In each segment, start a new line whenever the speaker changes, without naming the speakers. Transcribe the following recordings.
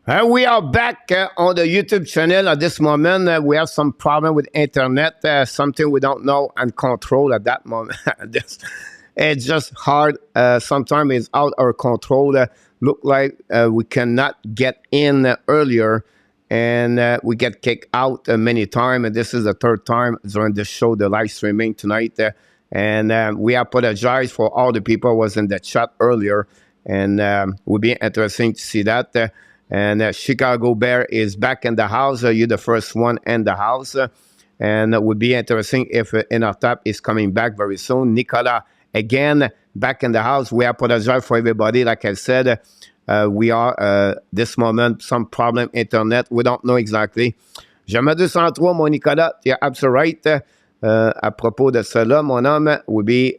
We are back on the YouTube channel at this moment. We have some problem with internet, something we don't know and control at that moment. It's just hard. Sometimes it's out our control. Look like we cannot get in earlier, and we get kicked out many times. And this is the third time during the show, the live streaming tonight. And we apologize for all the people who was in the chat earlier, and it would be interesting to see that. And Chicago Bear is back in the house. You're the first one in the house. And it would be interesting if Inartap is coming back very soon. Nicolas, again, back in the house. We apologize for everybody. Like I said, we are, this moment, some problem internet. We don't know exactly. Jamais 203, mon Nicolas. You're absolutely right. À propos de cela, mon homme, it would be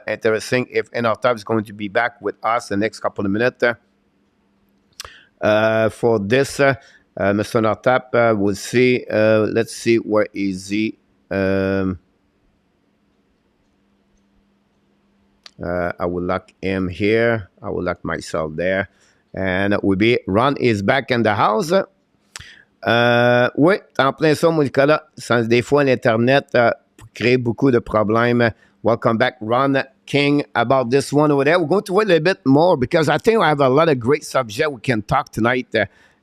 interesting if Inartap is going to be back with us the next couple of minutes. For this, Mr. Nortap, we'll see. Let's see, where is he? I will lock him here. I will lock myself there. And it will be, Ron is back in the house. Oui, en plein ça, mon Nicolas. Sans des fois, l'Internet crée beaucoup de problèmes. Welcome back, Ron King, about this one over there. We're going to wait a little bit more because I think I have a lot of great subject we can talk tonight.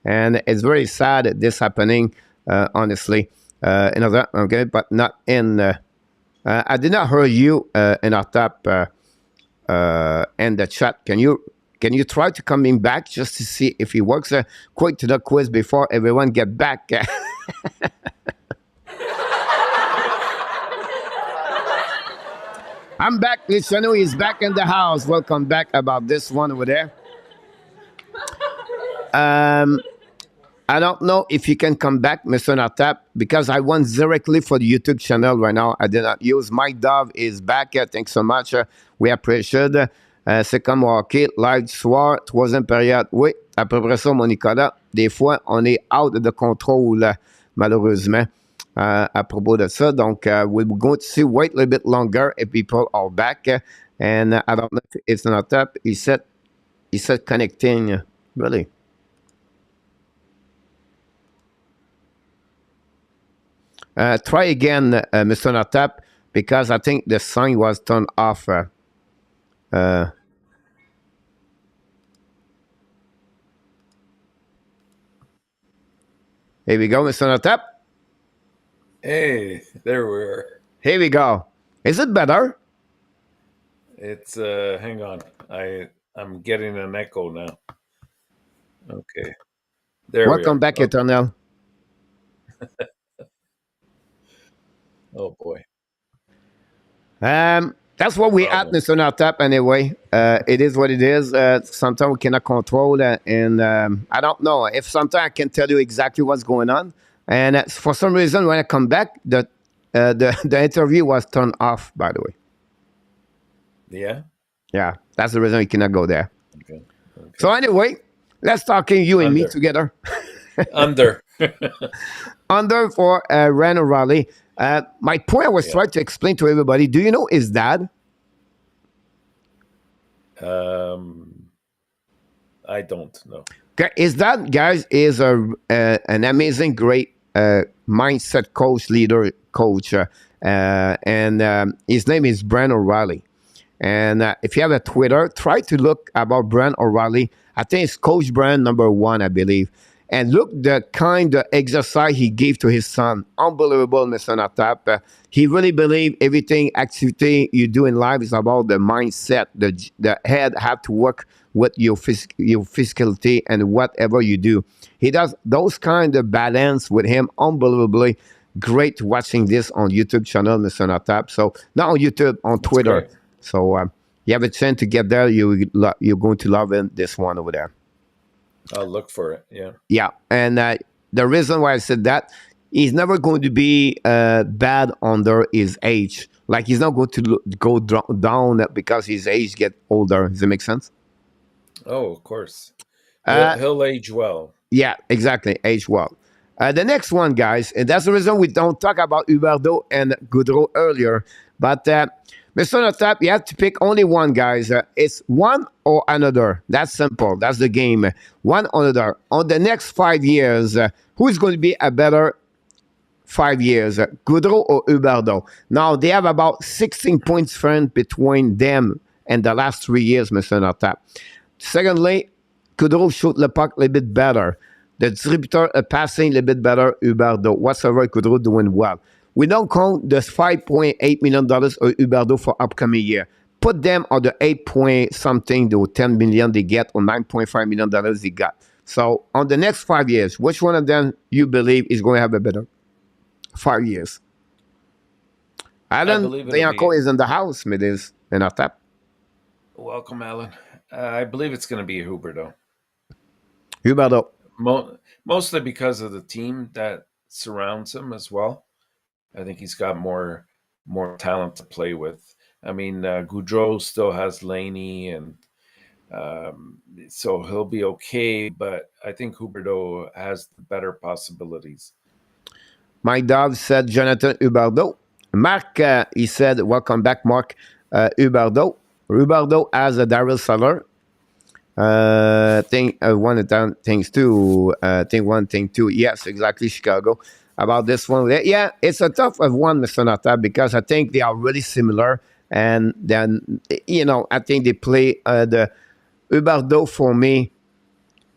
And it's very sad that this happening, honestly. Okay, but not in... I did not hear you in our top in the chat. Can you try to coming back just to see if it works? Quick to the quiz before everyone get back. I'm back. Luciano is back in the house. Welcome back about this one over there. I don't know if you can come back, Mr. Natap, because I went directly for the YouTube channel right now. I did not use. Mike Dove is back. Thanks so much. We appreciate. C'est comme hockey, live du soir, troisième période. Oui, à peu près ça, mon Nicolas. Des fois, on est out de contrôle, malheureusement. À propos de ça. Donc, we're going to see, wait a little bit longer if people are back. And I don't know if it's not up. He said connecting. Really? Try again, Mr. Natap, because I think the sign was turned off. Here we go, Mr. Natap.
Hey, there we are.
Here we go. Is it better?
It's hang on. I'm getting an echo now. Okay. There
Welcome back,
okay.
Eternal.
Oh boy.
That's what we at, Mr. Natap, anyway. It is what it is. Sometimes we cannot control it, and I don't know. If sometimes I can tell you exactly what's going on. And for some reason, when I come back, the interview was turned off, by the way.
Yeah?
Yeah, that's the reason we cannot go there.
Okay.
So anyway, let's talk you and me together.
Under.
Under for Ren O'Reilly. My point I was trying to explain to everybody, do you know his dad?
I don't know.
Okay, his dad, guys, is an amazing, great mindset coach, leader coach. And his name is Brent O'Reilly. And if you have a Twitter, try to look about Brent O'Reilly. I think it's Coach Brent #1, I believe. And look the kind of exercise he gave to his son. Unbelievable, Mr. Natap. He really believed everything, activity you do in life is about the mindset. The head have to work with your physicality and whatever you do. He does those kind of balance with him. Unbelievably great watching this on YouTube channel, Mr. Natap. So not on YouTube, on Twitter. Great. So you have a chance to get there. You're going to love this one over there.
I'll look for it. Yeah.
Yeah. And the reason why I said that, he's never going to be bad under his age. Like he's not going to go down because his age get older. Does it make sense?
Oh, of course. He'll age well.
Yeah, exactly. Age well. The next one, guys, and that's the reason we don't talk about Huberdeau and Goudreau earlier. But Mr. Notap, you have to pick only one, guys. It's one or another. That's simple. That's the game. One or another. On the next 5 years, who is going to be a better 5 years, Gaudreau or Huberdeau? Now, they have about 16 points difference between them and the last 3 years, Mr. Notap. Secondly, Gaudreau shoot the puck a little bit better. The distributor passing a little bit better, Huberdeau. Whatsoever, Gaudreau doing well. We don't count the $5.8 million of Huberdeau for upcoming year. Put them on the 8 point something, the 10 million they get, or $9.5 million they got. So on the next 5 years, which one of them you believe is going to have a better 5 years? Alan Bianco is in the house, Midis, and our tap.
Welcome, Alan. I believe it's going to be Huberdeau.
Huberdeau.
Mostly because of the team that surrounds him as well. I think he's got more talent to play with. I mean, Gaudreau still has Laney, and so he'll be okay. But I think Huberdeau has the better possibilities.
Mike Dove said Jonathan Huberdeau. Mark, he said, welcome back, Mark. Huberdeau. Huberdeau has a Daryl Sutter. Things two. Yes, exactly, Chicago. About this one. Yeah, it's a tough one, Mr. Nata, because I think they are really similar. And then, I think they play the Huberdeau for me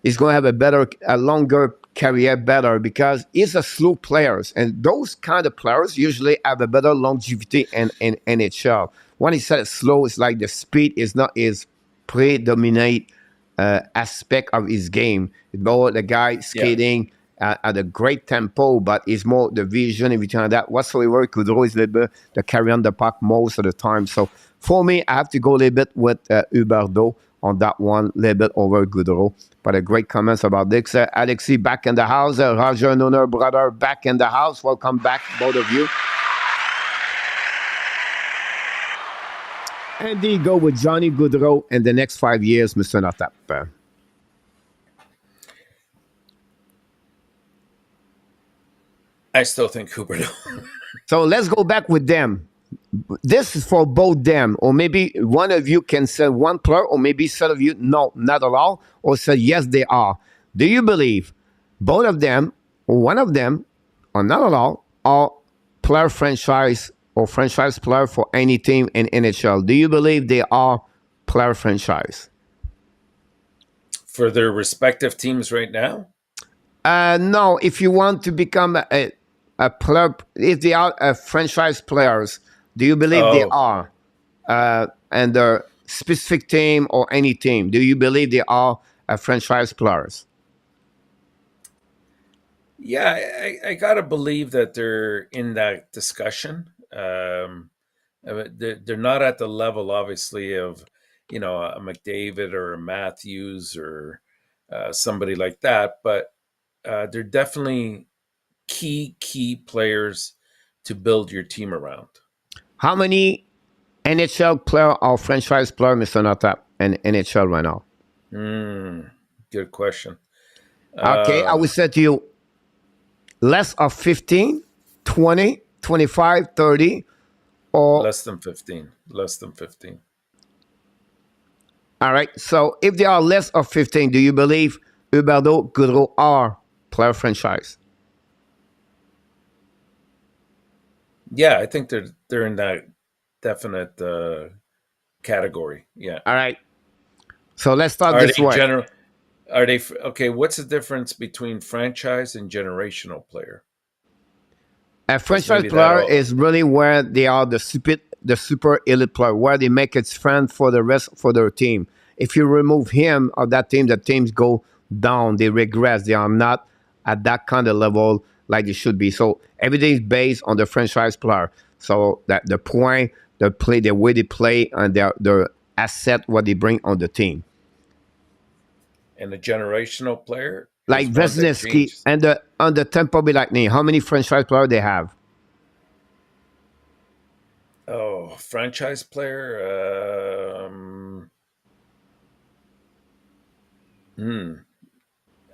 is going to have a longer career better because he's a slow player. And those kind of players usually have a better longevity in NHL. When he said slow, it's like the speed is not his predominant aspect of his game. It's more the guy skating at a great tempo, but it's more the vision, everything like that. Whatsoever, Gaudreau is a little bit the carry on the puck most of the time. So for me, I have to go a little bit with Huberdeau on that one, a little bit over Gaudreau. But a great comments about this. Alexi back in the house. Roger Noner, brother, back in the house. Welcome back, both of you. And they go with Johnny Gaudreau in the next 5 years, Mr. Notap.
I still think Huberdeau.
So let's go back with them. This is for both them, or maybe one of you can say one player, or maybe some of you, no, not at all, or say yes, they are. Do you believe both of them, or one of them, or not at all, are player franchise or franchise player for any team in NHL? Do you believe they are player franchise?
For their respective teams right now?
No, if you want to become a player, if they are franchise players, do you believe they are? And their specific team or any team, do you believe they are franchise players?
Yeah, I got to believe that they're in that discussion. They're not at the level, obviously, of, a McDavid or a Matthews or somebody like that, but they're definitely key players to build your team around.
How many NHL player or franchise player, Mr. Notap, in NHL right now?
Good question.
Okay, I will say to you, less of 15, 20, 25, 30, or...
Less than 15. Less than 15.
All right, so if they are less of 15, do you believe Huberdeau, Gaudreau are player franchise?
Yeah, I think they're in that definite category. Yeah.
All right. So let's start this way.
Are they okay? What's the difference between franchise and generational player?
A franchise player is really where they are the super elite player, where they make it friend for the rest for their team. If you remove him or that team, the teams go down, they regress. They are not at that kind of level like they should be. So everything is based on the franchise player. So that the point, the play, the way they play, and their asset, what they bring on the team.
And the generational player,
like Vesnitsky and on the Tampa Bay Lightning, how many franchise players they have?
Oh, franchise player.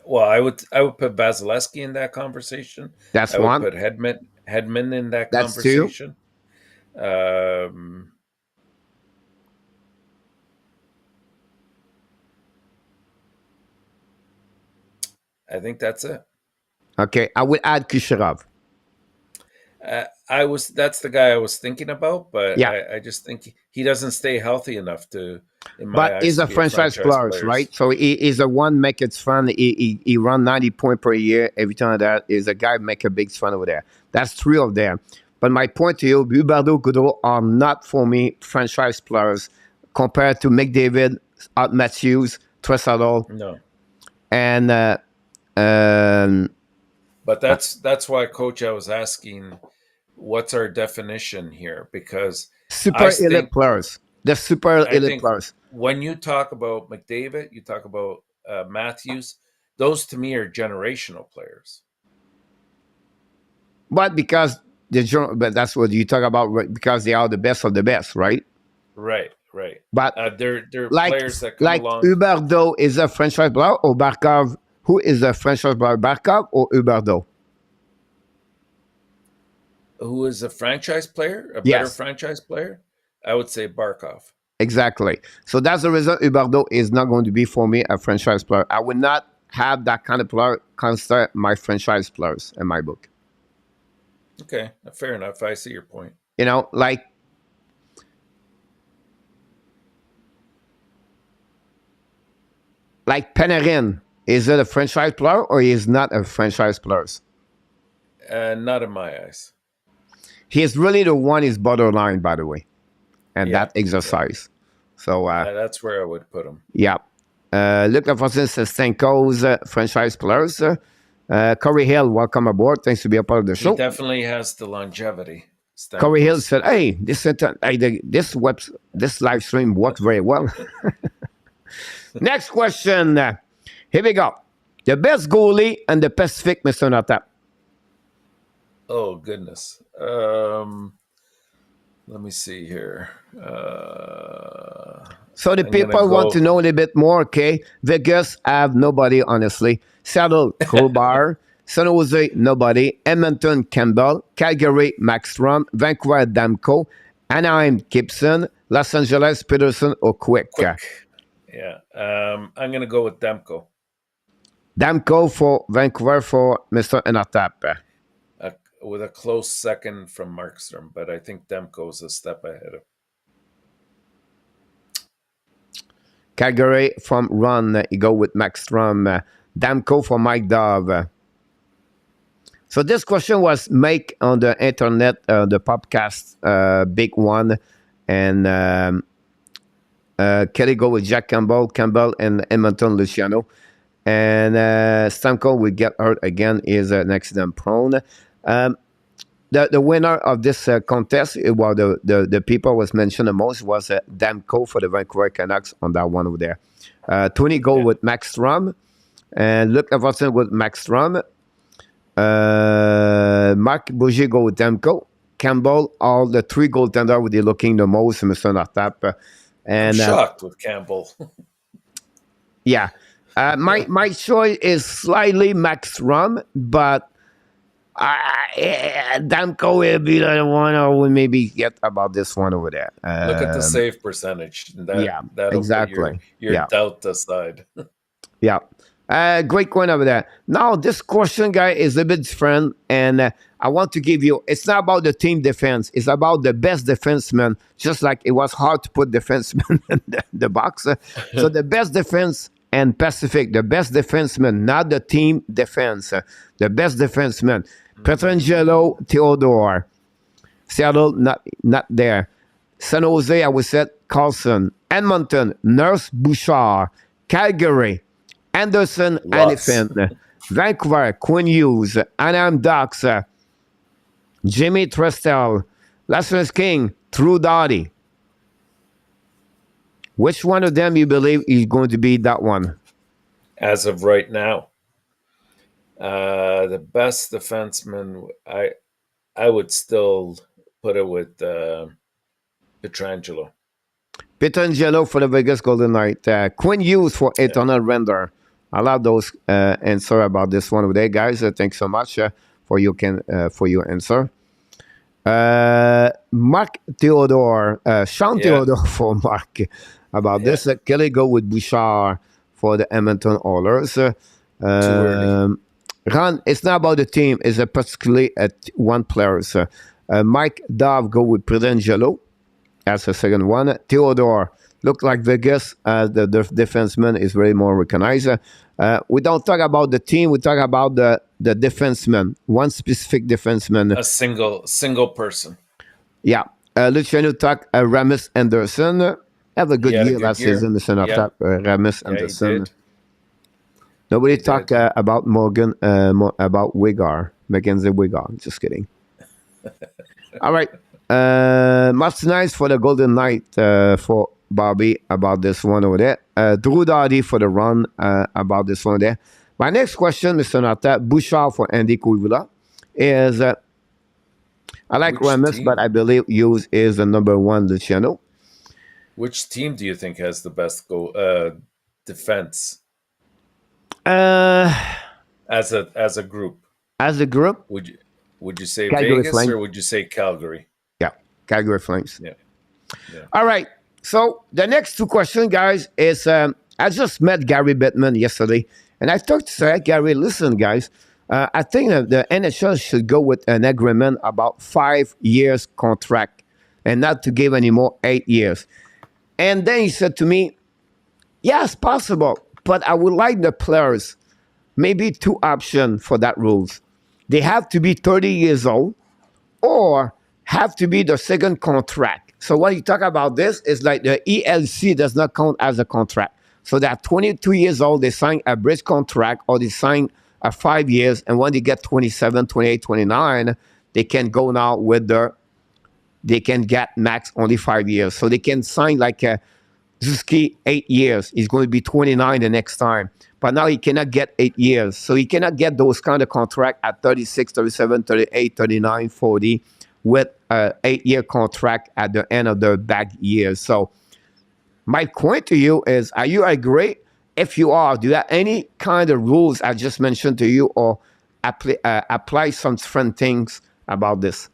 Well, I would put Vasilevsky in that conversation.
That's
I
one.
would put Hedman in that
That's
conversation. Um, I think that's it.
Okay, I would add Kucherov.
That's the guy I was thinking about, but
Yeah,
I just think he doesn't stay healthy enough to, in my
but
eyes,
he's
to
a
be a
franchise
franchise
player,
player.
right? So he is a one make it fun. He run 90 points per year every time. That is a guy make a big fun over there. That's three of them. But my point to you, Huberdeau, Goudreau are not for me franchise players compared to McDavid, Art Matthews, Tressadol,
No,
and um,
but that's why, Coach, I was asking, what's our definition here? Because I
super elite
think
players. The super
I
elite
think
players.
when you talk about McDavid, you talk about Matthews. Those to me are generational players.
But because but that's what you talk about, right? Because they are the best of the best, right?
Right, right.
But
They're
like
players that come
like
along.
Huberdeau is a franchise player or Barkov? Who is a franchise player, Barkov or Huberdeau?
Who is a franchise player, a better
Yes,
franchise player? I would say Barkov.
exactly. So that's the reason Huberdeau is not going to be for me a franchise player. I would not have that kind of player consider my franchise players in my book.
Okay, fair enough. I see your point.
You know, like Panarin, is it a franchise player or is not a franchise player?
Not in my eyes.
He is really the one is borderline, by the way, and
Yeah,
that exercise. So
that's where I would put him.
yeah. Luc Lafontaine says Stanko's franchise players. Corey Hill, welcome aboard. Thanks to be a part of the
He
show.
definitely has the longevity.
Corey Hill
Stamkos.
said, "Hey, this live stream worked very well." Next question. Here we go. The best goalie in the Pacific, Mr. Notap.
Oh goodness. Let me see here.
So the
I'm
people want to know a little bit more, okay? Vegas have nobody, honestly. Seattle, Crowbar. San Jose, nobody. Edmonton, Campbell. Calgary, Maxstrom. Vancouver, Damco. Anaheim, Gibson. Los Angeles, Peterson, or Quick.
Yeah. I'm going to go with Demko.
Damco for Vancouver for Mr. Notap.
With a close second from Markstrom, but I think Demko is a step ahead of.
Calgary from Ron, you go with Maxstrom. Damco for Mike Dove. So this question was made on the internet, the podcast, big one. And Kelly go with Jack Campbell and Edmonton Luciano. And Stamko will get hurt again, is an accident prone. The winner of this contest, well, the people was mentioned the most was Damco for the Vancouver Canucks on that one over there. Tony go with Max Strom, and Luc Lafontaine with Max Strom. Marc Bouger go with Damco. Campbell, all the three goaltender with the looking the most, Mr. Notap. And
I'm shocked with Campbell.
Yeah. My choice is slightly Max Strom, but Damco will be the one I will maybe get about this one over there.
Look at the save percentage. That'll
exactly.
Put your doubt aside.
Yeah. Great one over there. Now, this question, guy, is a bit different, and I want to give you, it's not about the team defense, it's about the best defenseman, just like it was hard to put defenseman in the box. So the best defense and Pacific, the best defenseman, not the team defense, the best defenseman. Pietrangelo, Theodore. Seattle, not there. San Jose, I would say Carlson. Edmonton, Nurse Bouchard. Calgary, Anderson, Elephant. Vancouver, Quinn Hughes. Anaheim Ducks, Jimmy Trestel. Las Vegas King, Drew Doughty. Which one of them you believe is going to be that one?
As of right now, the best defenseman, I would still put it with Pietrangelo.
Pietrangelo for the Vegas Golden Knight. Quinn Hughes for Eternal Render. I love those answer about this one over there, guys. Thanks so much for your answer. Mark Theodore, Sean
Yeah,
Theodore for Mark about
yeah.
this. Kelly go with Bouchard for the Edmonton Oilers.
Too early.
Ron, it's not about the team, it's a particularly at one player. Mike Dove go with Prudengelo as a second one. Theodore look like Vegas as the defenseman is very more recognized. We don't talk about the team, we talk about the defenseman, one specific defenseman.
A single person.
Yeah. Luciano talk Ramis Anderson. Have a
He
good
had a
year
good
last
year.
season, Mr.
Yeah,
Talk Ramis
yeah, he
Anderson.
did.
Nobody
He
talk
did.
about Morgan, about Wiggar, Mackenzie Wiggar. Just kidding. All right. Martinez for the Golden Knight for Bobby about this one over there. Drew Doughty for the run about this one there. My next question, Mr. Nata, Bouchard for Andy Koivula is I like
Which
Ramis, but
team?
I believe Hughes is the number one Luciano.
Which team do you think has the best defense
Uh,
as a group?
as a group,
Would you would you say
Calgary
Vegas
Flames.
or would you say Calgary?
Yeah, Calgary Flames.
Yeah, yeah.
All right. So the next two questions, guys, is I just met Gary Bettman yesterday, and I talked to say, Gary, listen, guys, I think that the NHL should go with an agreement about 5 years contract and not to give anymore 8 years. And then he said to me, yes, possible, but I would like the players maybe two options for that rules. They have to be 30 years old or have to be the second contract. So when you talk about this, it's like the ELC does not count as a contract. So they're 22 years old, they sign a bridge contract or they sign a 5 years. And when they get 27, 28, 29, they can go now with they can get max only 5 years. So they can sign like a Zuski 8 years. He's going to be 29 the next time. But now he cannot get 8 years. So he cannot get those kind of contract at 36, 37, 38, 39, 40 with an 8-year contract at the end of the back years. So my point to you is, are you agree? If you are, do you have any kind of rules I just mentioned to you or apply some different things about this?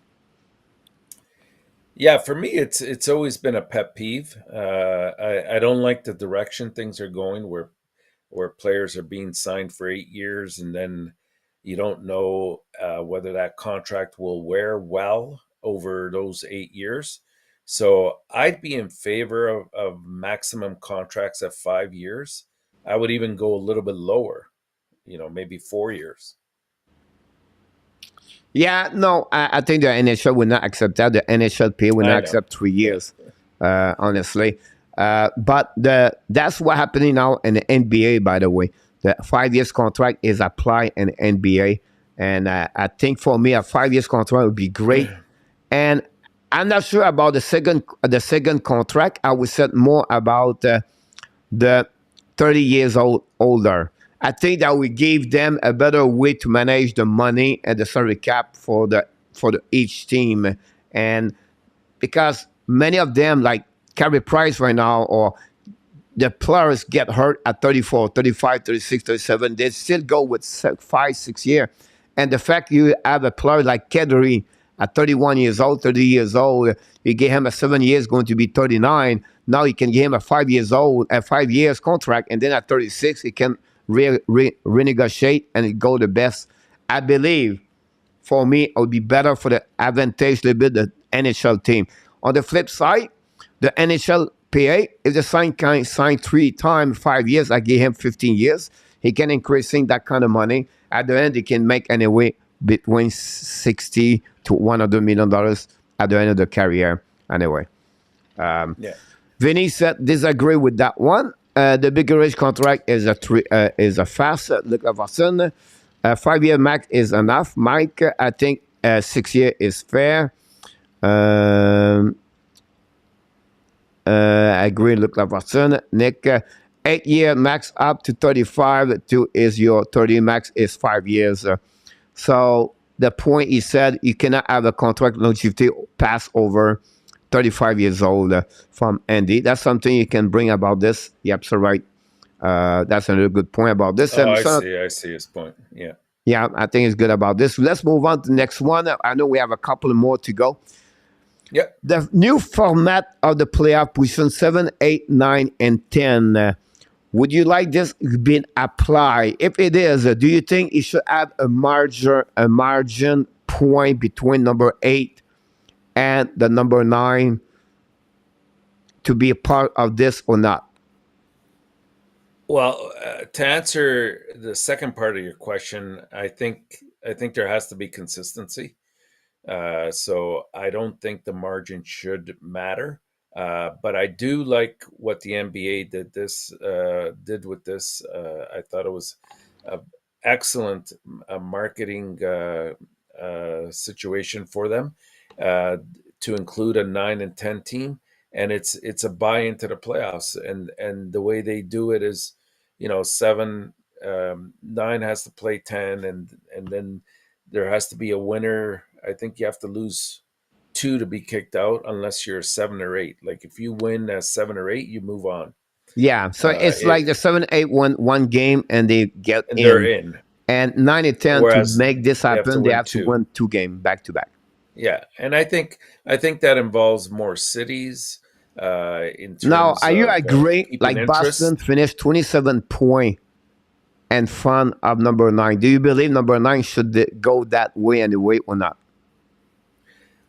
Yeah, for me, it's always been a pet peeve. I don't like the direction things are going, where players are being signed for 8 years, and then you don't know whether that contract will wear well over those 8 years. So I'd be in favor of maximum contracts at 5 years. I would even go a little bit lower, maybe 4 years.
Yeah, no, I think the NHL will not accept that. The NHLP will
I
not
know.
accept 3
Yeah.
years, honestly. But that's what happening now in the NBA, by the way. The 5 years contract is applied in the NBA. And I think for me, a 5 years contract would be great. And I'm not sure about the second contract. I would say more about the 30 years older. I think that we gave them a better way to manage the money and the salary cap for each team. And because many of them, like Carey Price right now, or the players get hurt at 34, 35, 36, 37, they still go with 5, 6 years. And the fact you have a player like Kedri at 31 years old, 30 years old, you give him a 7 years, going to be 39. Now you can give him a 5 years old, a 5 years contract, and then at 36, he can renegotiate and go the best. I believe for me, it would be better for the advantage a little bit the NHL team. On the flip side, the NHLPA, if the sign 3 times 5 years, I give him 15 years. He can increasing that kind of money. At the end, he can make anyway between 60 to $100 million at the end of the career. Anyway,
Yeah.
Vinny said disagree with that one. The bigger age contract is a fast. Look at Watson. 5 year max is enough. Mike, I think 6 year is fair. I agree. Look like Watson. Nick, 8 year max up to 35. Is your 30 max is 5 years. So the point he said, you cannot have a contract longevity pass over 35 years old from Andy. That's something you can bring about this. Yep, so right. That's another good point about this.
Oh, I see his point. Yeah.
Yeah, I think it's good about this. Let's move on to the next one. I know we have a couple more to go.
Yep.
The new format of the playoff position 7, 8, 9, and 10. Would you like this being applied? If it is, do you think it should have a margin point between number 8 and the number 9 to be a part of this or not?
Well, to answer the second part of your question, I think there has to be consistency. So I don't think the margin should matter. But I do like what the NBA did with this. I thought it was an excellent marketing situation for them uh, to include a 9 and 10 team, and it's a buy into the playoffs. And the way they do it is, seven, 9 has to play 10, and then there has to be a winner. I think you have to lose 2 to be kicked out, unless you're 7 or 8. Like if you win as 7 or 8, you move on.
Yeah, so it's
It
like the 7, 8 won one game and they get
And they're
in.
in,
And 9 and 10, to
whereas
make this
they have to
happen, they
win
have to
2.
win 2 games back to back.
Yeah, and I think that involves more cities in
Now,
terms
are you
of
agree?
keeping
Like Boston
interest.
finished 27 points in front of number 9. Do you believe number 9 should go that way anyway or not?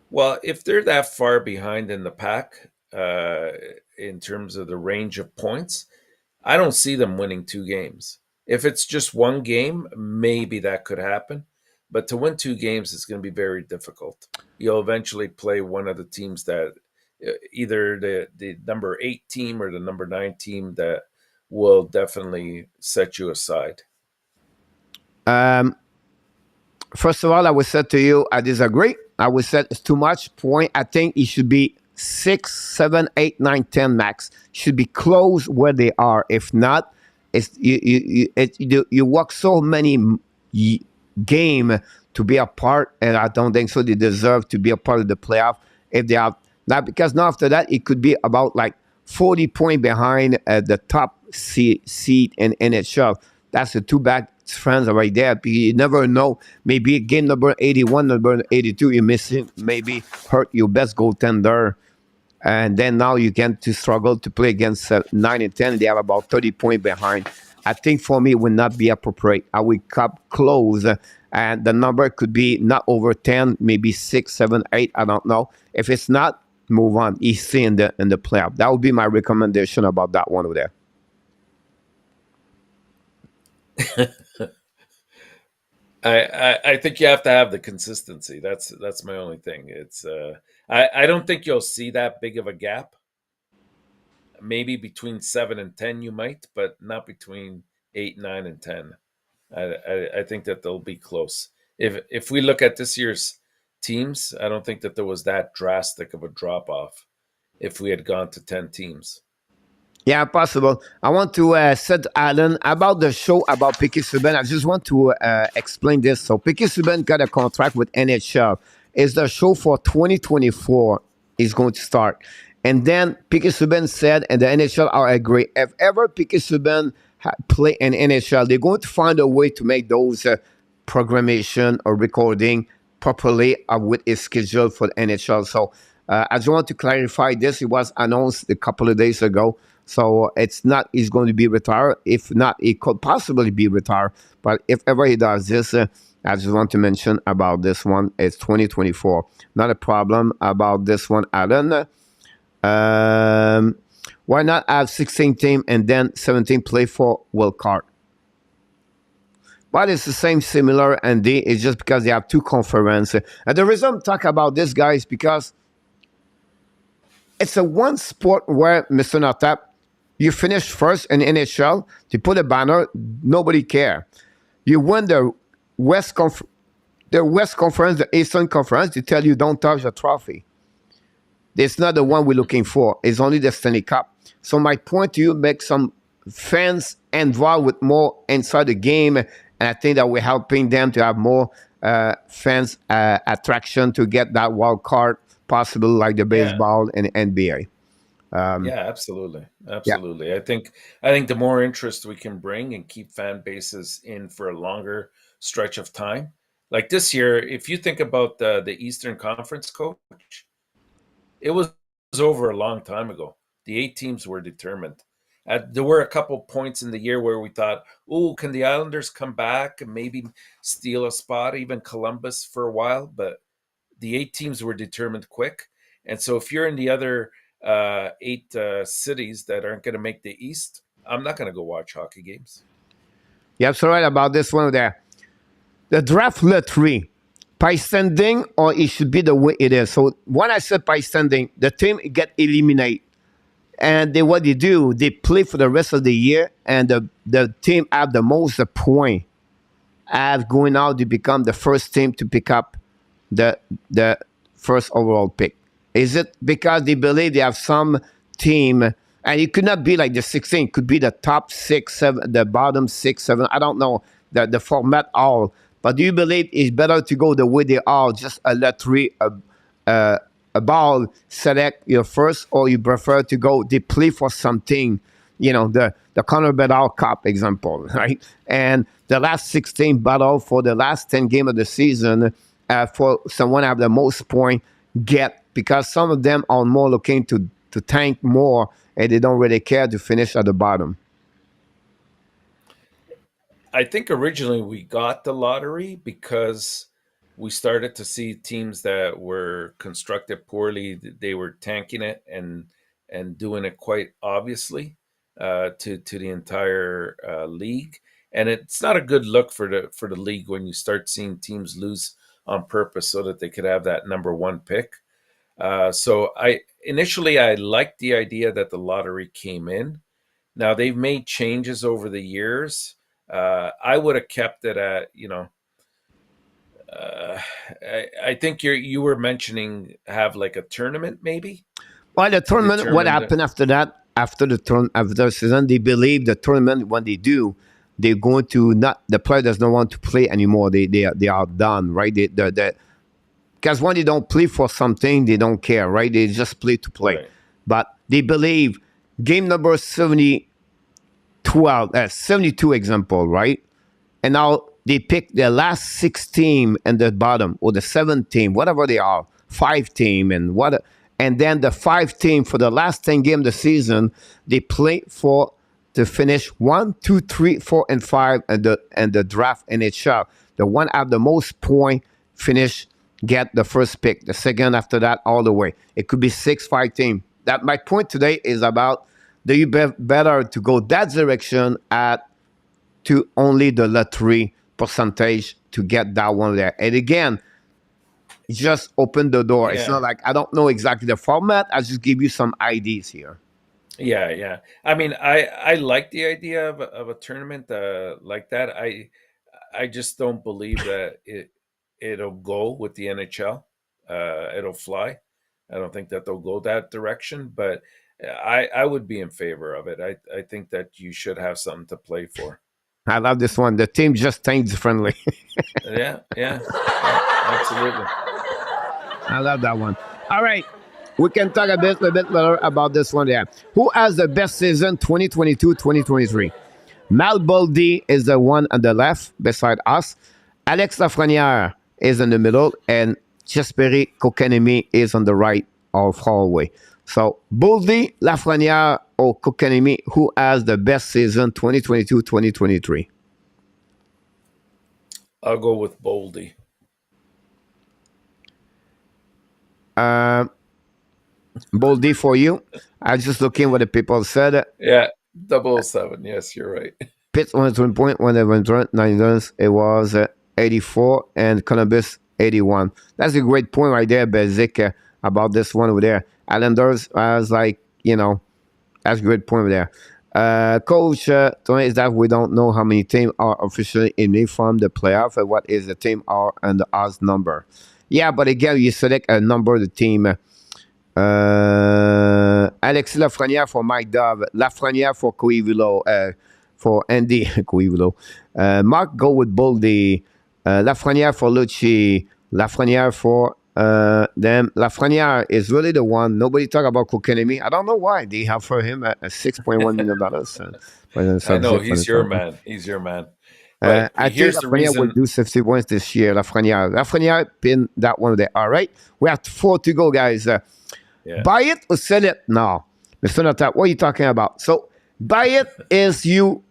Well, if they're that far behind in the pack in terms of the range of points, I don't see them winning 2 games. If it's just one game, maybe that could happen. But to win 2 games is going to be very difficult. You'll eventually play one of the teams that either the number 8 team or the number 9 team that will definitely set you aside.
Um, First of all, I would say to you, I disagree. I would say it's too much point. I think it should be 6, 7, 8, 9, 10 max. Should be close where they are. If not, it's you walk so many game to be a part, and I don't think so. They deserve to be a part of the playoff if they are not, because now after that it could be about like 40 point behind the top seat in NHL. That's the two bad friends right there. You never know. Maybe game number 81, number 82, you're missing. Maybe hurt your best goaltender. And then now you get to struggle to play against 9 and 10. They have about 30 point behind. I think for me, it would not be appropriate. I would come close, and the number could be not over 10, maybe 6, 7, 8. I don't know. If it's not, move on. Easy in the playoff. That would be my recommendation about that one over there.
I think you have to have the consistency. That's my only thing. I don't think you'll see that big of a gap. Maybe between 7 and 10 you might, but not between 8, 9, and 10. I think that they'll be close. If we look at this year's teams, I don't think that there was that drastic of a drop off if we had gone to 10 teams.
Yeah, possible. I want to say to Alan about the show about Piquet Subban. I just want to explain this. So Piquet Subban got a contract with NHL. Is the show for 2024 is going to start. And then Piquet Subban said, and the NHL are agree, if ever Piquet Subban play in NHL, they're going to find a way to make those programmation or recording properly with his schedule for the NHL. So I just want to clarify this. It was announced a couple of days ago. So it's not he's going to be retired. If not, he could possibly be retired. But if ever he does this, I just want to mention about this one. It's 2024. Not a problem about this one, Alan. Um, why not have 16 team and then 17 play for wild card? But it's the same, similar, and it's just because they have two conferences. And the reason I'm talking about this, guys, is because it's a one sport where, Mr. Natap, you finish first in NHL, you put a banner, nobody care. You win the West Conference, the Eastern Conference, they tell you don't touch the trophy. It's not the one we're looking for. It's only the Stanley Cup. So my point to you, make some fans involved with more inside the game, and I think that we're helping them to have more fans attraction to get that wild card possible, like the
Yeah.
baseball and NBA.
Yeah, absolutely.
Yeah.
Absolutely. I think the more interest we can bring and keep fan bases in for a longer stretch of time. Like this year, if you think about the Eastern Conference coach, It was over a long time ago. The 8 teams were determined. There were a couple points in the year where we thought, "Oh, can the Islanders come back and maybe steal a spot?" Even Columbus for a while, but the 8 teams were determined quick. And so, if you're in the other 8 cities that aren't going to make the East, I'm not going to go watch hockey games.
You're absolutely right about this one there. The draft lottery, by standing, or it should be the way it is. So when I said by standing, the team get eliminated. And what they do, they play for the rest of the year, and the team have the most point as going out to become the first team to pick up the first overall pick. Is it because they believe they have some team, and it could not be like the 16, it could be the top 6, 7, the bottom 6, 7, I don't know, the format all. But do you believe it's better to go the way they are, just a lottery, a ball, select your first, or you prefer to go, they play for something, the Connor Bedard Cup example, right? And the last 16 battle for the last 10 game of the season, for someone have the most point get, because some of them are more looking to tank more, and they don't really care to finish at the bottom.
I think originally we got the lottery because we started to see teams that were constructed poorly. They were tanking it and doing it quite obviously to the entire league. And it's not a good look for the league when you start seeing teams lose on purpose so that they could have that number 1 pick. So I liked the idea that the lottery came in. Now they've made changes over the years. I would have kept it at, I think you were mentioning have like a tournament maybe.
Well, the tournament, what happened after that? After the season, they believe the tournament, when they do, they're going to not, the player does not want to play anymore. They are done, right? Because when they don't play for something, they don't care, right? They just play to play. Right. But they believe game number 72 example, right? And now they pick the last 6 team and the bottom, or the 7 team, whatever they are, 5 team, and then the 5 team for the last 10 game of the season, they play for to finish 1, 2, 3, 4, and 5 and the draft NHL. The one have the most point finish, get the first pick. The second after that, all the way. It could be 6, 5 team. That my point today is about, do you better to go that direction to only the lottery percentage to get that one there. And again, just open the door. Yeah. It's not like, I don't know exactly the format. I just give you some ideas here.
Yeah. I mean, I like the idea of a tournament like that. I just don't believe that it'll go with the NHL. It'll fly. I don't think that they'll go that direction, but I would be in favor of it. I think that you should have something to play for.
I love this one. The team just thinks differently.
Yeah, absolutely.
I love that one. All right. We can talk a bit better about this one there. Who has the best season 2022-2023? Mal Boldy is the one on the left beside us. Alex Lafreniere is in the middle, and Jesperi Kokanemi is on the right or far away. So Boldy, Lafreniere, or Kokanemi, who has the best season 2022-2023?
I'll go with Boldy.
Boldy for you. I was just looking what the people said.
Yeah, 007. Yes, you're right.
Pitts went to 1 point when they went 9 runs. It was 84, and Columbus 81. That's a great point right there, Bezik, about this one over there. Islanders was like, that's a great point over there. Coach, is that we don't know how many teams are officially in from the playoff, and what is the team are and the odds number. Yeah, but again, you select a number of the team. Alexis Lafreniere for Mike Dove, Lafreniere for Coivilo, for Andy Coivilo. Mark go with Boldy, Lafreniere for Lucci, Lafreniere for them. Lafreniere is really the one. Nobody talk about Kokanemi. I don't know why they have for him a $6.1 million.
I know he's your man. He's your man.
I think Lafreniere will do 50 points this year. Lafreniere pinned that one there. All right, we have 4 to go, guys.
Yeah.
Buy it or sell it? No. Mr. Notap, what are you talking about? So buy it is you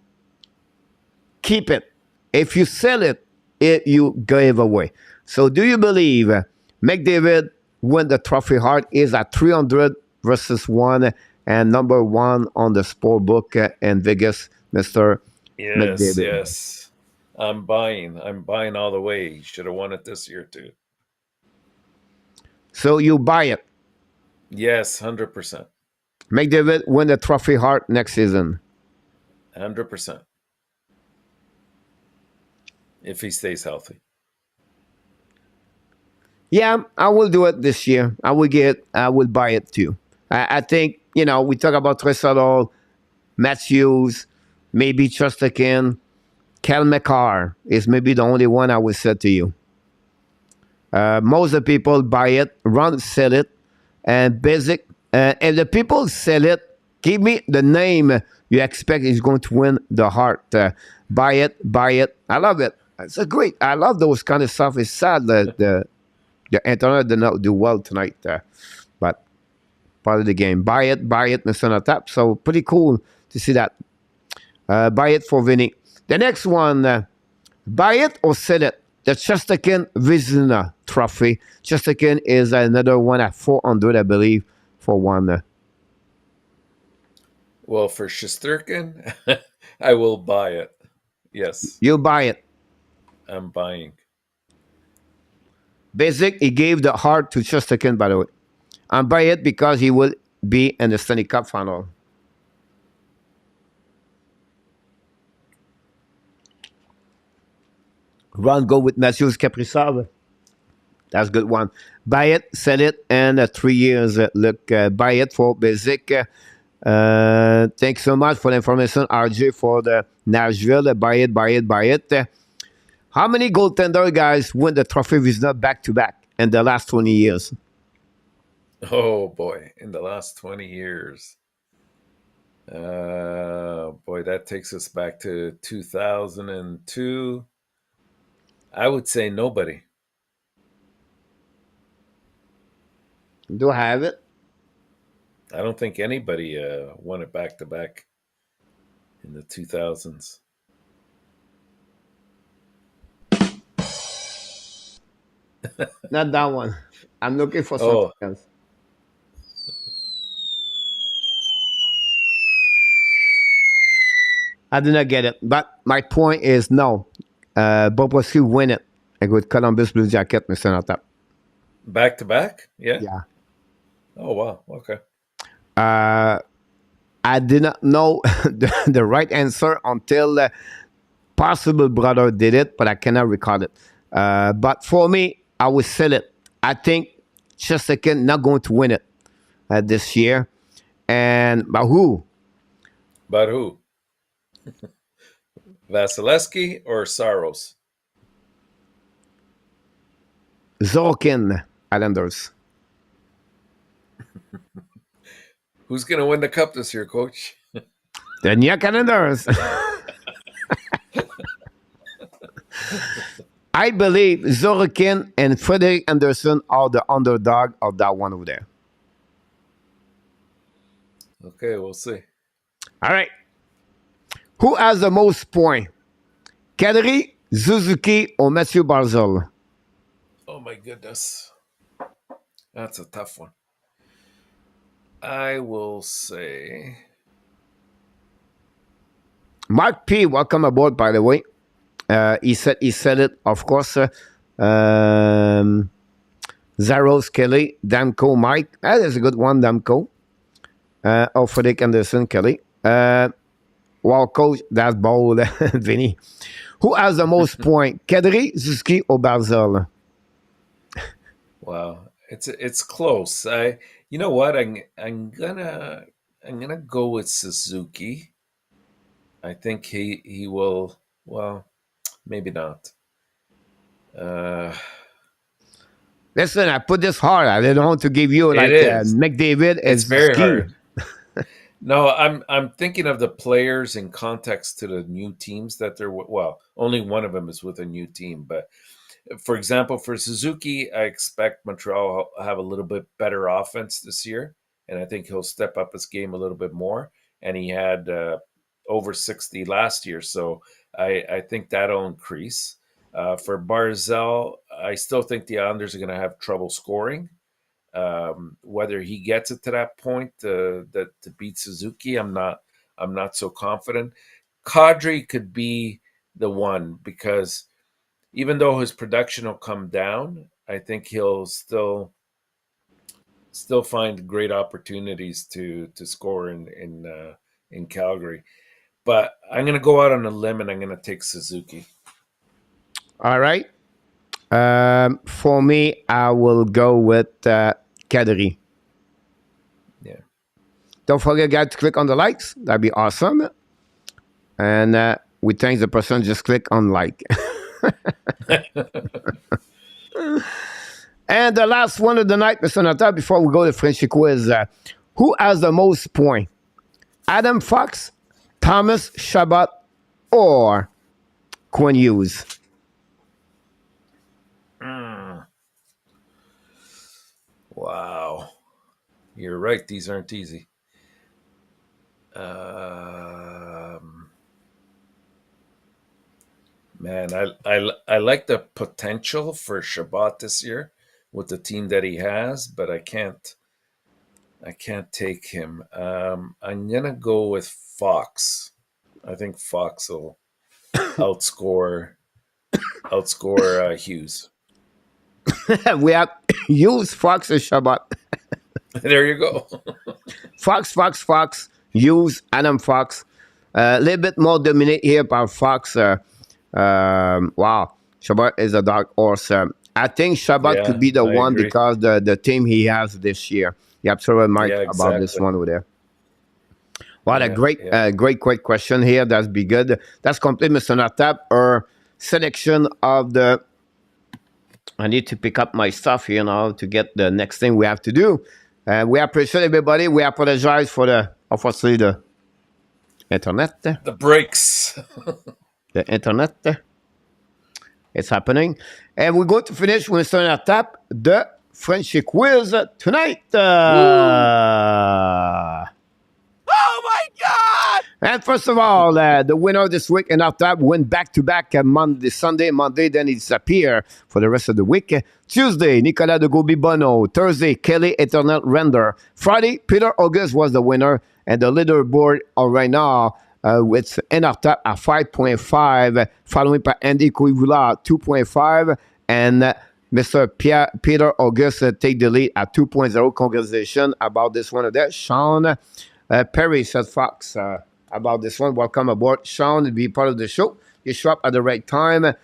keep it. If you sell it, you give away. So do you believe McDavid win the trophy heart is at 300 versus 1 and number 1 on the sport book in Vegas, Mr.
Yes,
McDavid?
yes. I'm buying. I'm buying all the way. He should have won it this year too.
So you buy it.
Yes, 100%.
McDavid win the trophy heart next season.
100%. If he stays healthy.
Yeah, I will do it this year. I will buy it too. I think, we talk about Tresolo, Matthews, maybe Chustakin, Cal McCarr is maybe the only one I will say to you. Most of the people buy it, sell it, and basic. If the people sell it, give me the name you expect is going to win the heart. Buy it. I love it. It's great. I love those kind of stuff. It's sad that the internet did not do well tonight, but part of the game. Buy it, Mr. Natap. So pretty cool to see that. Buy it for Vinny. The next one, buy it or sell it. The Chesterkin Vizina Trophy. Chesterkin is another one at 400, I believe, for one.
Well, for Shesterkin, I will buy it. Yes.
You buy it.
I'm buying.
Basic, he gave the heart to Chesterkin, by the way. And buy it because he will be in the Stanley Cup final. Run go with Matthews Kaprizov. That's a good one. Buy it, sell it, and 3 years. Look, buy it for Basic. Thanks so much for the information, RJ, for the Nashville. Buy it. How many goaltender guys win the trophy Vizina back to back in the last 20 years?
Oh boy, in the last 20 years. Boy, that takes us back to 2002. I would say nobody.
Do I have it?
I don't think anybody won it back to back in the 2000s.
Not that one. I'm looking for something
Oh,
else. I did not get it. But my point is no. Bobrovsky win it with Columbus Blue Jacket, Mr. Natap.
back to back? Yeah.
Yeah.
Oh wow. Okay.
I did not know the right answer until possible brother did it, but I cannot recall it. But for me, I will sell it. I think Chesterkin not going to win it this year. But who?
But who? Vasilevsky or Saros?
Zorkin Islanders.
Who's going to win the cup this year, Coach?
The New York Islanders. I believe Zorkin and Frederick Anderson are the underdog of that one over there.
Okay, we'll see.
All right. Who has the most points? Kadri, Suzuki, or Matthew Barzal?
Oh my goodness. That's a tough one. I will say
Mark P, welcome aboard, by the way. He said it, of course. Zaros Kelly, Damco Mike. That is a good one, Damco. Frederick Anderson Kelly. Well, coach, that's bold, Vinny. Who has the most points? Kadri, Suzuki, or Barzal?
wow. It's close. You know what? I'm gonna go with Suzuki. I think he will. Well, maybe not.
Listen, I put this hard. I didn't want to give you like McDavid.
It's very hard. No, I'm thinking of the players in context to the new teams that they're. Well, only one of them is with a new team, but For example, for Suzuki, I expect Montreal will have a little bit better offense this year, and I think he'll step up his game a little bit more. And he had over 60 last year, so I think that'll increase. For Barzell, I still think the Islanders are going to have trouble scoring. Whether he gets it to that point that to beat Suzuki, I'm not so confident. Kadri could be the one because even though his production will come down, I think he'll still find great opportunities to score in Calgary. But I'm going to go out on a limb and I'm going to take Suzuki.
All right. For me, I will go with Kadri.
Yeah.
Don't forget, guys, to click on the likes. That'd be awesome. And we thank the person just click on like. And the last one of the night, Mr. Nata, before we go to Frenchy quiz, who has the most points? Adam Fox, Thomas Chabot, or Quinn Hughes?
Wow. You're right. These aren't easy. Man, I like the potential for Chabot this year with the team that he has, but I can't take him. I'm gonna go with Fox. I think Fox will outscore Hughes.
We have Hughes, Fox, and Chabot.
There you go.
Fox, Hughes, Adam Fox. A little bit more dominate here by Fox. Wow, Chabot is a dark horse. I think Chabot could be the one
agree.
because the team he has this year. You're absolutely right about this one over there. What a great question here. That's be good. That's complete, Mr. Natap. Our selection of the. I need to pick up my stuff here now to get the next thing we have to do. We appreciate everybody. We apologize for obviously the internet.
The breaks.
The internet. It's happening. And we're going to finish with Mr. Natap, the Frenchy quiz tonight.
Oh my God!
And first of all, the winner this week in our tab went back-to-back Sunday, Monday, then he disappeared for the rest of the week. Tuesday, Nicolas de Gobi-Bono. Thursday, Kelly Eternal Render. Friday, Peter August was the winner. And the leaderboard right now, it's in our tab at 5.5, following by Andy Koivula 2.5, and Mr. Peter August take the lead at 2.0. Congratulations about this one of that. Sean Perry said Fox about this one. Welcome aboard, Sean, to be part of the show. You show up at the right time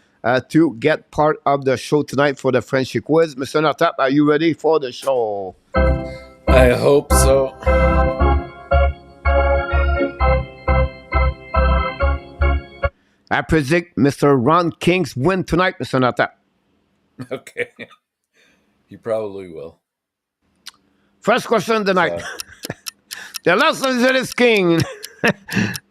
to get part of the show tonight for the Frenchy quiz. Mr. Natap, are you ready for the show?
I hope so.
I predict Mr. Ron King's win tonight, Mr. Natap.
Okay. He probably will.
First question of the night. The Los Angeles Kings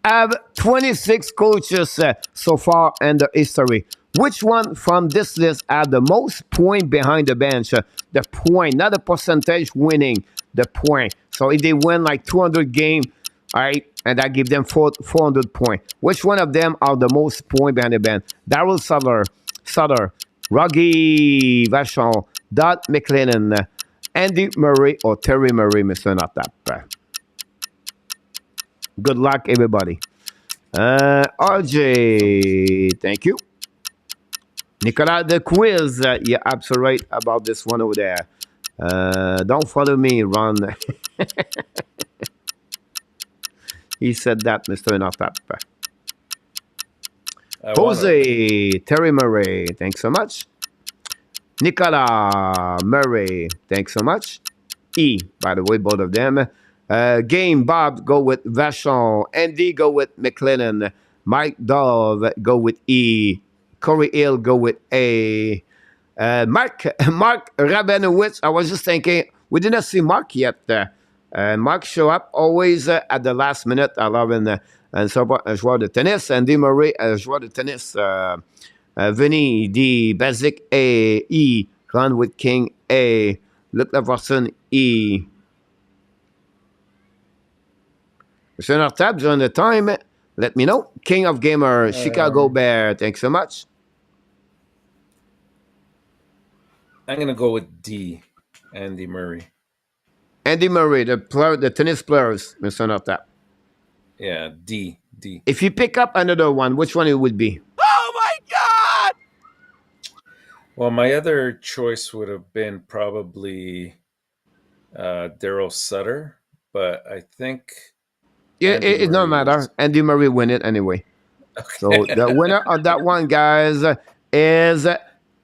have 26 coaches so far in the history. Which one from this list had the most point behind the bench? The point, not the percentage winning, the point. So if they win like 200 games, all right, and I give them 400 points. Which one of them are the most point behind the bench? Darryl Sutter, Rocky Vachon, Dot McLennan, Andy Murray, or Terry Murray, Mr. Natap. Good luck, everybody. RJ, thank you. Nicolas, the quiz. You're absolutely right about this one over there. Don't follow me, Ron. He said that, Mr. Natap. Jose, Terry Murray, thanks so much. Nicolas Murray, thanks so much. E, by the way, both of them. Game Bob, go with Vachon. Andy, go with McLennan. Mike Dove, go with E. Corey Hill, go with A. Mark Rabenowitz, I was just thinking, we didn't see Mark yet. Mark show up always at the last minute. I love him. And so, un joueur de tennis. Andy Murray, un joueur de tennis. Vinny D. Basic A. E. Run with King A. Luc Lavorson E. Mr. Nortab, during the time, let me know. King of Gamer, Chicago Bear. Thanks so much.
I'm going to go with D, Andy Murray.
Andy Murray, the tennis players, Mr. Nortab.
Yeah, D.
If you pick up another one, which one it would be?
Oh my God!
Well, my other choice would have been probably Daryl Sutter, but I think
It doesn't matter. Andy Murray win it anyway. Okay. So the winner of that one, guys, is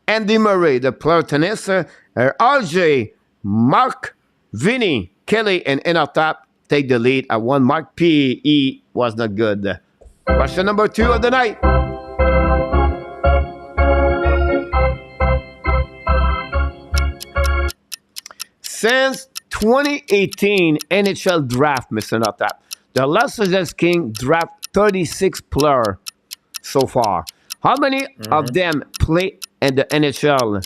Andy Murray, the player tennis. RJ, Mark, Vinny, Kelly, and Innertap take the lead at one. Mark P. E. was not good. Question number 2 of the night. Since 2018 NHL draft, Mr. Innertap, the Los Angeles Kings draft 36 players so far. How many of them play in the NHL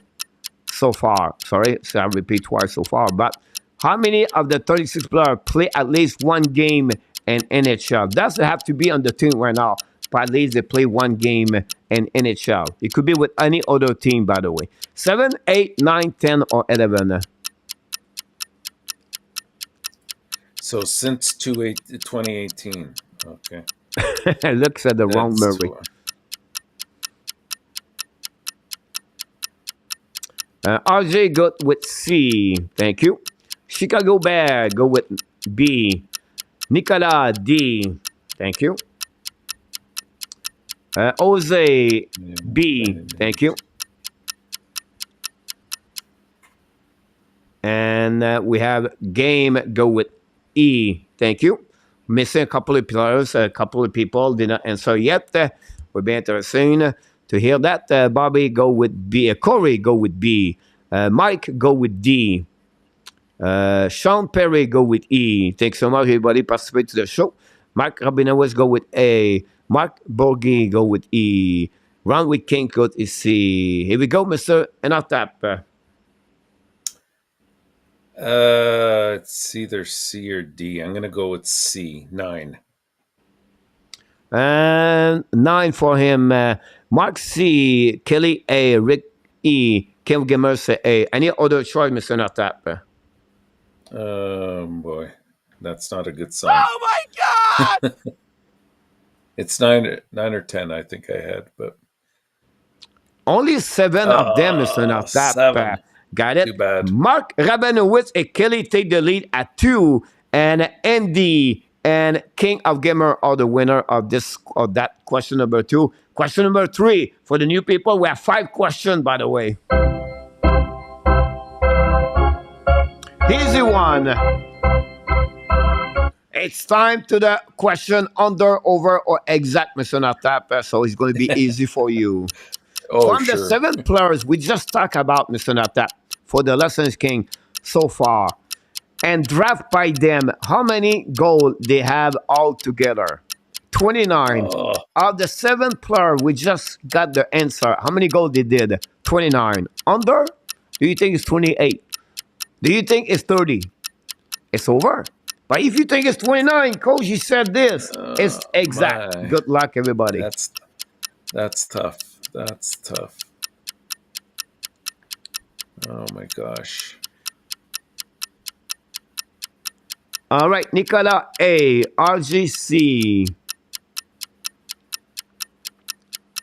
so far? Sorry, so I repeat twice so far. But how many of the 36 players play at least one game in NHL? Doesn't have to be on the team right now, but at least they play one game in NHL. It could be with any other team, by the way. 7, 8, 9, 10, or 11.
So since 2018. Okay.
Looks at the wrong Murray. RJ got with C. Thank you. Chicago Bear go with B. Nicolas D. Thank you. Jose B. Thank you. And we have Game go with E. Thank you. Missing a couple of players, a couple of people did not answer yet. We'll be interesting to hear that. Bobby go with B. Corey go with B. Mike go with D. Sean Perry go with E. Thanks so much, everybody. Participate to the show. Mark Rabinowitz go with A. Mark Borghi go with E. Ron with King go with C. Here we go, Mr. Innertap.
It's either C or D. I'm going to go with C, 9.
And 9 for him. Mark C, Kelly A, Rick E, Kim Gemerse A. Any other choice, Mr. Innertap?
Boy, that's not a good sign.
Oh my God!
It's 9 or 10, I think I had, but
only 7 of them, Mr. Innertap. Got it.
Too bad.
Mark Rabinowitz and Kelly take the lead at 2, and Andy and King of Gamer are the winner of that question number 2. Question number 3 for the new people. We have 5 questions, by the way. Easy one. It's time to the question under, over, or exact, Mr. Innertap. So it's going to be easy for you. From the 7 players we just talked about, Mr. Innertap, for the Los Angeles Kings so far, and draft by them, how many goals they have all together? 29. Of the 7 players, we just got the answer. How many goals they did? 29. Under? Do you think it's 28? Do you think it's 30? It's over. But if you think it's 29, Coach, you said this. It's exact. My. Good luck, everybody.
That's tough. That's tough. Oh my gosh.
All right, Nicolas A, RGC.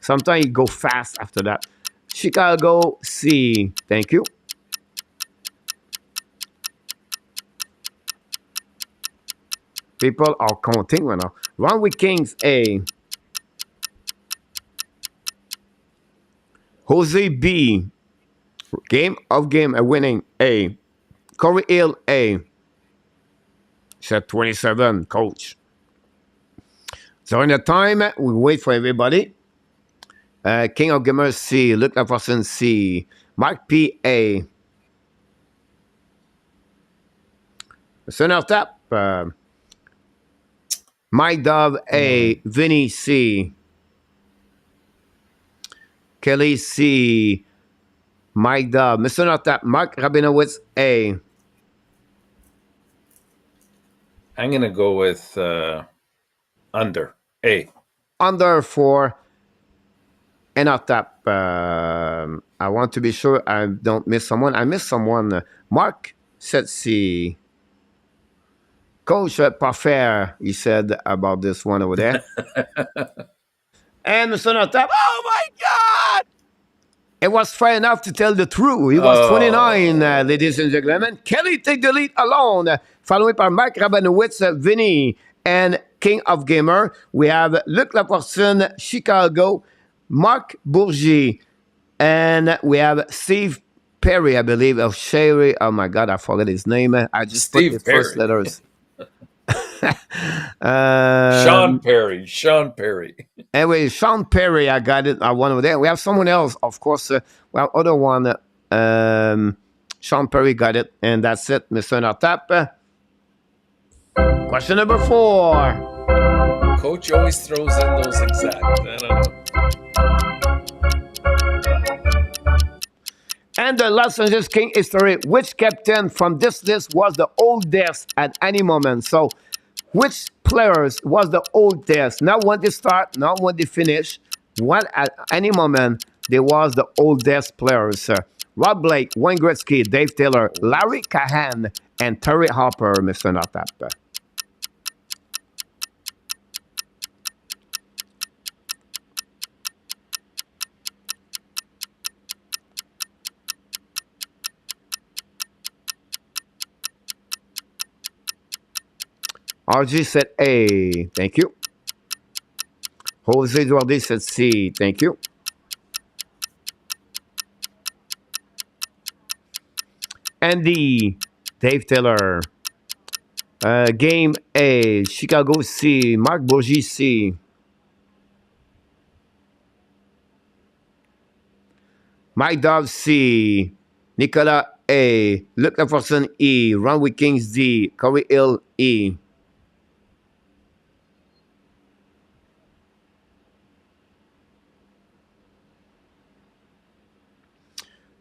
Sometimes you go fast after that. Chicago C. Thank you. People are counting right now. Ron with Kings A. Jose B. Game of game a winning A. Corey Hill A. Set 27, Coach. So in the time, we wait for everybody. King of Gamers C. Luc Laforson C. Mark P. A. Center tap. Mike Dove A. Vinny C. Kelly C. Mike Dub. Mr. Notap, Mark Rabinowitz A.
I'm going to go with under. A.
Under for Notap. I want to be sure I don't miss someone. I missed someone. Mark said C. Coach Parfaire, he said about this one over there. And Mr. Notap.
Oh my God!
It was fair enough to tell the truth. He was 29, ladies and gentlemen. Kelly take the lead alone, followed by Mark Rabinowitz, Vinny, and King of Gamer. We have Luc Laporcine, Chicago, Marc Bourgier, and we have Steve Perry, I believe, of Sherry. Oh my God, I forgot his name. I just
Steve
put the
Perry.
first letters.
Sean Perry.
Anyway, Sean Perry, I got it. One over there. We have someone else, of course. We have other one. Sean Perry got it, and that's it, Mr. Notap. Question number 4.
Coach always throws in those exact. I don't know.
And the Los Angeles King history, which captain from this list was the oldest at any moment? So, which players was the oldest? Not when they start, not when they finish. What at any moment they was the oldest players. Rob Blake, Wayne Gretzky, Dave Taylor, Larry Cahan, and Terry Hopper, Mr. Notap. RG said A. Thank you. Jose Duarte said C. Thank you. Andy. Dave Taylor. Game A. Chicago C. Marc Bourgier C. Mike Dove C. Nicolas A. Luc Laforcine E. Ron Wickings D. Corey Hill E.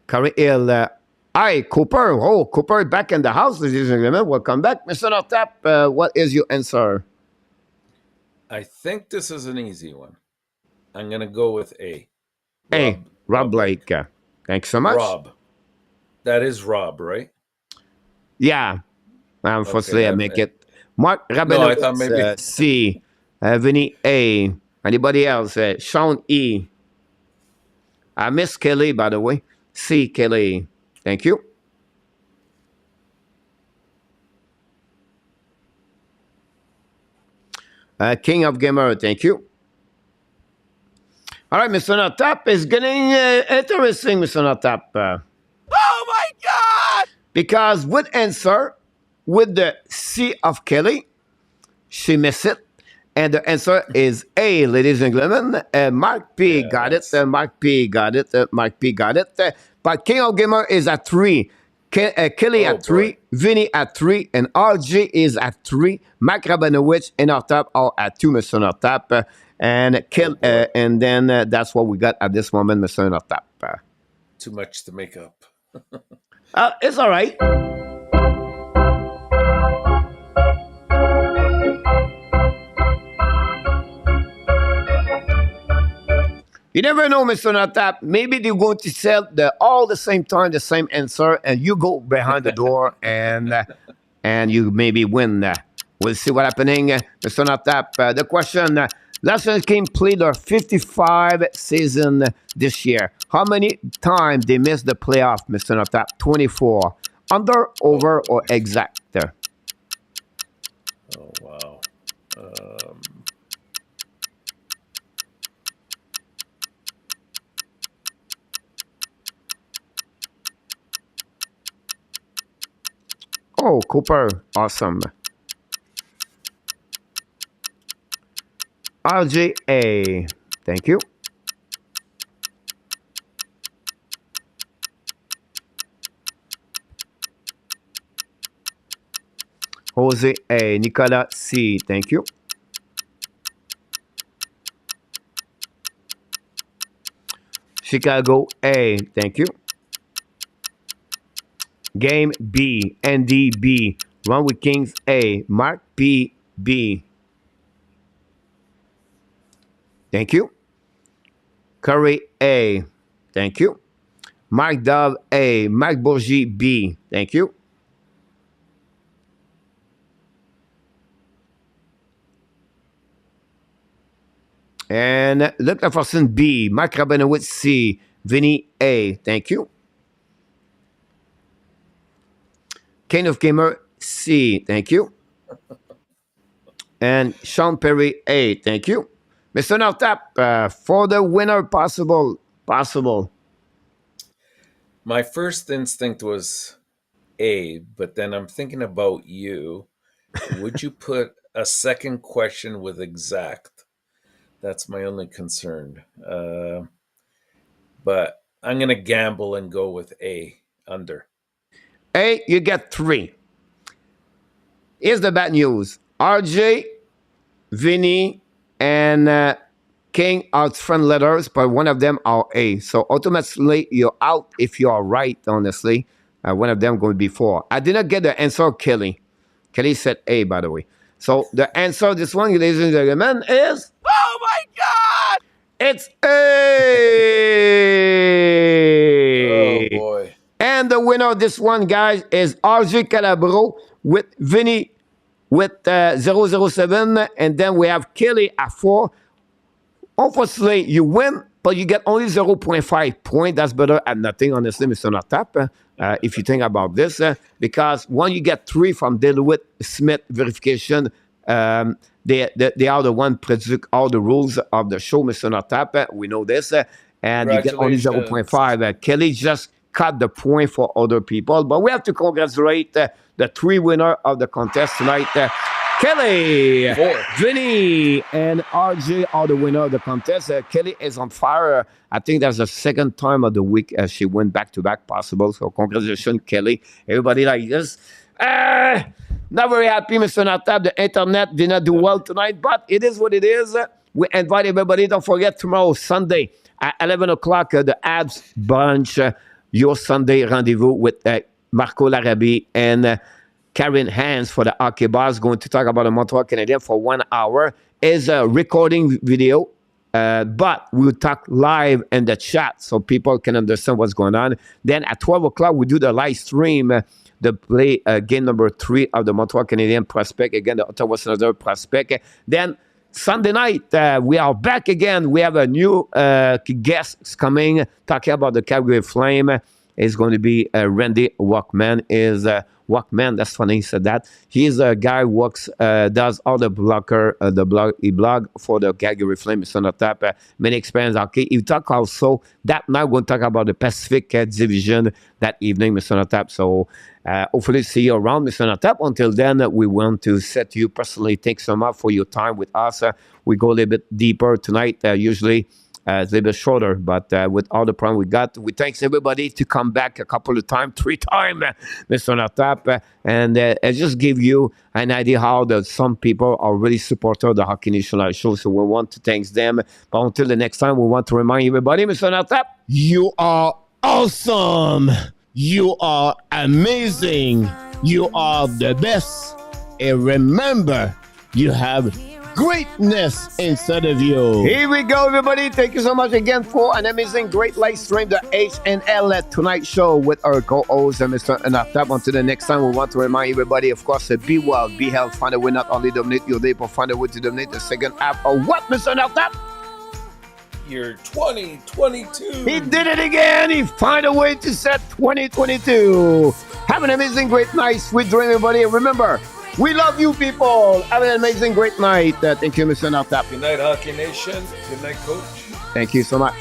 Corey Hill. Hi, Cooper. Oh, Cooper back in the house, ladies and gentlemen. Welcome back. Mr. Notap, what is your answer?
I think this is an easy one. I'm going to go with A.
Rob Blake. Thanks so much.
Rob. That is Rob, right?
Yeah. Unfortunately,
Okay,
I make it. Mark Rabinowitz,
No, I thought maybe.
C. Vinny A. Anybody else? Sean E. I miss Kelly, by the way. C. Kelly. Thank you. King of Gamer, thank you. All right, Mr. Notap is getting interesting, Mr. Notap.
Oh my God!
Because with answer, with the C of Kelly, she missed it. And the answer is A, ladies and gentlemen. Mark P got it. Mark P got it. Mark P got it. But King of Gamer is at 3. Kelly at 3. Vinny at 3. And RJ is at 3. Mark Rabinowitz and Notap are at 2, Mr. Notap. And then that's what we got at this moment, Mr. Notap.
Too much to make up.
It's all right. You never know, Mr. Notap. Maybe they're going to sell all the same time, the same answer, and you go behind the door and you maybe win. We'll see what's happening, Mr. Notap. The question, Los Angeles Kings played their 55 season this year. How many times they missed the playoff, Mr. Notap? 24. Under, over, or exact?
Oh, wow.
Oh, Cooper. Awesome. RJA. Thank you. Jose A. Nicolas C. Thank you. Chicago A, thank you. Game B, Andy B. Run with Kings A, Mark P B. Thank you. Curry A, thank you. Mark Dove A, Mark Bourgie B, thank you. And Luc Laforcine B, Mark Rabinowitz C, Vinny A, thank you. King of Gamer C, thank you. And Sean Perry A, thank you. Mr. Nortap, for the winner possible.
My first instinct was A, but then I'm thinking about you. Would you put a second question with exact? That's my only concern. But I'm going to gamble and go with A, under.
A, you get 3. Here's the bad news. RJ, Vinny, and King are friend letters, but one of them are A. So automatically, you're out if you are right, honestly. One of them going to be 4. I did not get the answer, Kelly. Kelly said A, by the way. So the answer, this one, ladies and gentlemen, is...
Oh my God!
It's A!
Oh, boy.
And the winner of this one, guys, is RJ Calabro with Vinny with 007. And then we have Kelly at 4. Unfortunately, you win, but you get only 0.5 point. That's better at nothing, honestly, Mr. Nortap, if you think about this. Because when you get 3 from Deloitte Smith verification, they are the one produce all the rules of the show, Mr. Nortap. We know this. And you get only 0.5. Kelly just cut the point for other people. But we have to congratulate the 3 winners of the contest tonight. Kelly,
4.
Vinny, and RJ are the winner of the contest. Kelly is on fire. I think that's the second time of the week she went back-to-back possible. So congratulations, Kelly. Everybody like this. Not very happy, Mr. Nortap. The internet did not do well tonight, but it is what it is. We invite everybody. Don't forget tomorrow, Sunday, at 11 o'clock, the Habs Bunch, your Sunday rendezvous with Marco Larabie and Karen Hans for the hockey bars, going to talk about the Montreal Canadiens for 1 hour. Is a recording video, but we'll talk live in the chat so people can understand what's going on. Then at 12 o'clock, we do the live stream, the play game number 3 of the Montreal Canadiens prospect, again, the Ottawa Senators prospect. Then Sunday night, we are back again. We have a new guest coming, talking about the Calgary Flame. It's going to be Randy Walkman. Walkman, that's funny he said that. He's a guy who works, does all the he blog for the Calgary Flame, Mr. Nortap. Many experience hockey. He talk also, that night we're going to talk about the Pacific Division that evening, Mr. Nortap. So hopefully see you around, Mr. Nortap. Until then, we want to set you personally. Thanks so much for your time with us. We go a little bit deeper tonight, usually. It's a little bit shorter, but with all the problem we got, we thanks everybody to come back a couple of times, 3 times, Mr. Nortap, and I just give you an idea how some people are really supporters of the Hockey Nation Live show, so we want to thank them. But until the next time, we want to remind everybody, Mr. Nortap, you are awesome. You are amazing. You are the best. And remember, you have greatness inside of you. Here we go, everybody. Thank you so much again for an amazing, great live stream, the HNL Tonight Show with our co-host, Mr. Nortap. Until the next time, we want to remind everybody, of course, be well, be healthy, find a way not only dominate your day, but find a way to dominate the second half of what, Mr. Nortap?
Year 2022.
He did it again. He found a way to set 2022. Have an amazing, great night. Sweet dream, everybody. And remember, we love you, people. Have an amazing, great night. Thank you, Mr. Nortap.
Good night, Hockey Nation. Good night, Coach.
Thank you so much.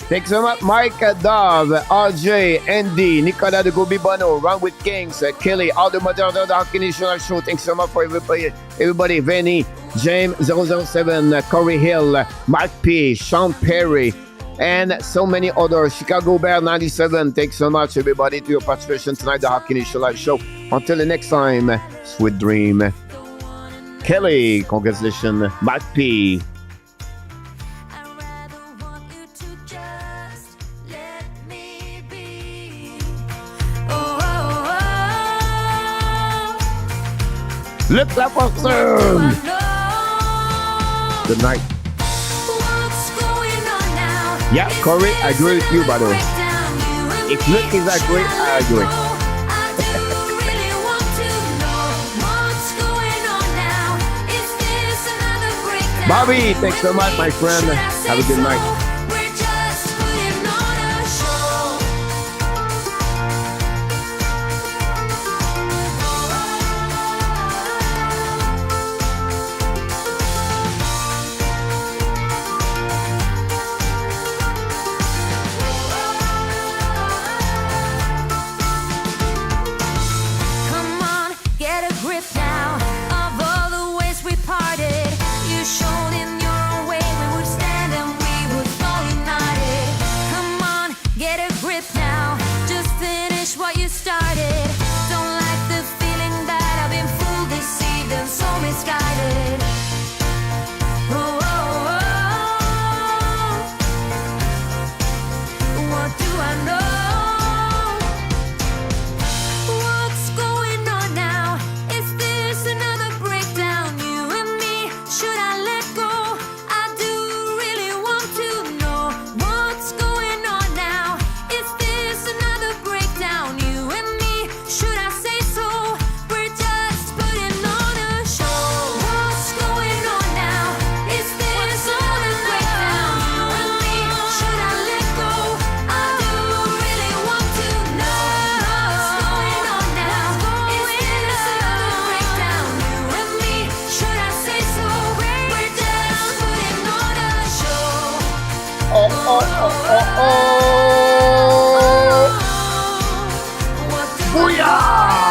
Thanks so much, Mike, Dove, RJ, Andy, Nicolas de Gobi Bono, Run with Kings, Kelly, all the moderators of the Hockey Nation Show. Thanks so much for everybody. Vinny, James 007, Corey Hill, Mark P, Sean Perry, and so many others. Chicago Bear 97. Thanks so much, everybody, to your participation tonight, the Hockey Nation Live Show. Until the next time, sweet dream. Kelly, congratulations. Mark P, Luc la personne. Good night. Yeah, Corey, I agree with you, by the way. If Luc is agree, I agree. Bobby, thanks so much, my friend. Have a good night. Booyah!